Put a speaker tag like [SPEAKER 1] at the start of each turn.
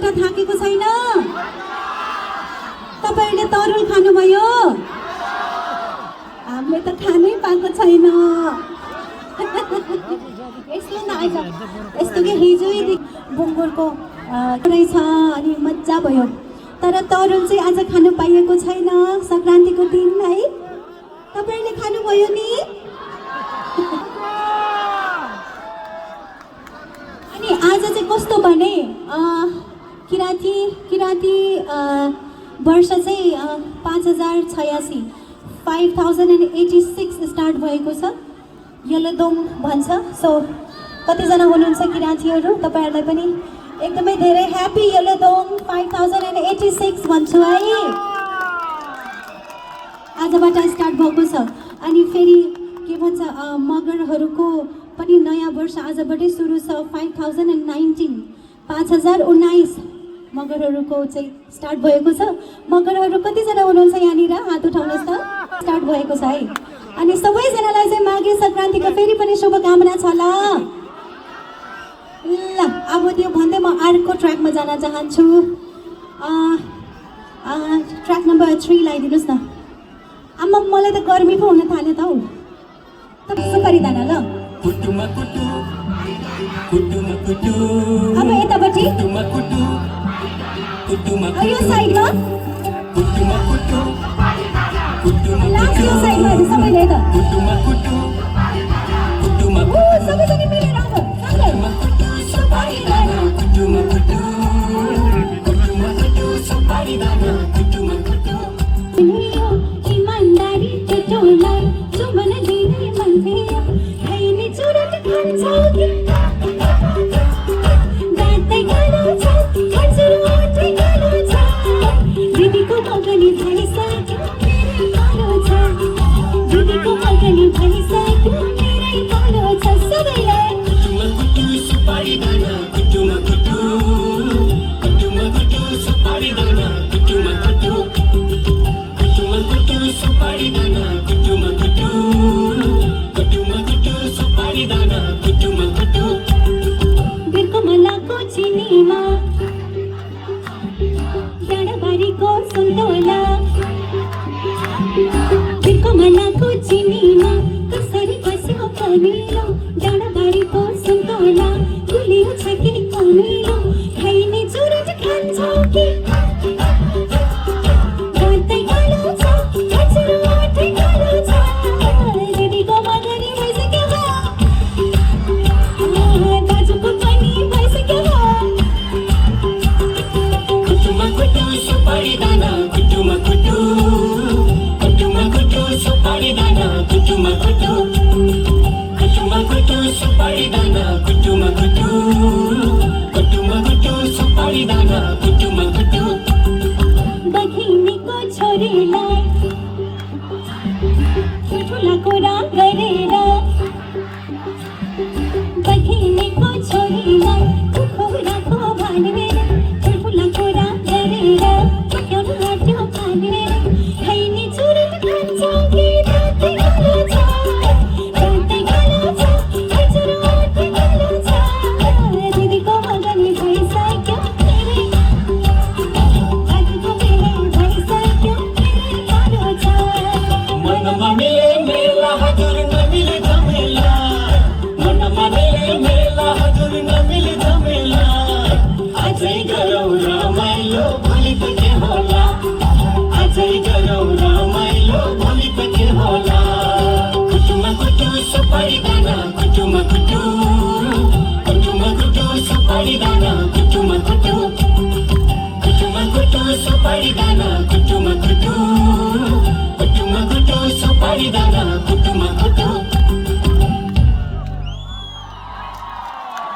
[SPEAKER 1] खाएर थाकेको छैन? तपाईहरुले तरुल खानुभयो? हामीले त खानै पाएको छैन। यसले न आइज यस्तो के हिजोदेखि बुङ्गुरको रहेछ अनि मजा भयो। तर तरुल चाहिँ आज खानु पाइएको छैन संक्रान्तिको दिन है। तपाईहरुले खानुभयो नि? अनि आज चाहिँ कस्तो भने किराती वर्ष चाहिँ 5086 5086 स्टार्ट भएको छ। यल्लोदोङ भन्छ। सो कतिजना हुनुहुन्छ किरातीहरू? तपाईहरुलाई पनि एकदमै धेरै ह्यापी यल्लोदोङ 5086 भन्छु है। आजबाट स्टार्ट भएको छ। अनि फेरि के भन्छ मगरहरूको पनि नयाँ वर्ष आजबाटै सुरु छ। 5019 मगरहरूको चाहिँ स्टार्ट भएको छ। मगरहरू कतिजना हुनुहुन्छ यहाँनिर? हात उठाउनुहोस् त। स्टार्ट भएको छ है। अनि सबैजनालाई चाहिँ माघे सङ्क्रान्तिको फेरि पनि शुभकामना छ ल। ल अब त्यो भन्दै म अर्को ट्र्याकमा जान चाहन्छु। ट्र्याक नम्बर 3 लगाइदिनुहोस् न। आम्मा मलाई त गर्मी पो हुन थाल्यो त हौ। तपाईँ सुपारी दाना ल। अब यतापट्टि यो साइडमा लास्ट यो साइडमा सबैले त सबैजना मिलेर अब इमानदारी टोलाई चुमन दिने मान्छे खाइने चुरट खान्छ गाड्दै गालो छ हजुर ओठै गालो छ दिदीको मगनी भनिसक्यो मेरै पालो छ दिदीको मगनी भनिसक्यो मेरै पालो छ सबैलाई सुपारी दाना कुटुमा कुटु सुपारी दाना कुटुमा कुटु सुपारी दाना कुटुमा कुटु सुपारी दाना कुटुमा कुटु बिर्को मलाको चिनीमा डाँडाबारीको सुन्तोला बिर्को मलाको चिनीमा कसरी बस्यो कमिलो डाँडाबारीको सुन्तोला गुलियो छ कि कमिलो खाइने चुरट खान्छ कि गाड्दै गालो छ हजुर ओठै गालो छ दिदीको मगनी भइसक्यो दाजुको पनि भइसक्यो कुटुमा कुटु सुपारी दाना कुटुमा कुटु सुपारी दाना कुटुमा कुटु सुपारी दाना कुटुमा कुटु सुपारी दाना कुटुमा कुटु बघिनीको छोरीलाई ठुला कुरा गरेर बघिनीको छोरीलाई खुकुराको भनेर ठुला कुरा गरेर पट्याउनु हाट्यो भनेर खाइने चुरट खान्छ कि रातै गालो छ रातै गालो छ हजुर ओठै गालो छ दिदीको मगनी भइसक्यो मेरै दाजुको मेरै भइसक्यो मेरै पालो छ मनमा मिले मेला हजुर नमिले झमेला मनमा मिले मेला हजुर नमिले झमेला आजै गरौँ रमाइलो भोलि त के होला आजै गरौँ रमाइलो भोलि त के होला कुटुमा कुटु सुपारी दाना कुटुमा कुटु सुपारी दाना कुटुमा कुटु सुपारी दाना कुटुमा कुटु सुपारी दाना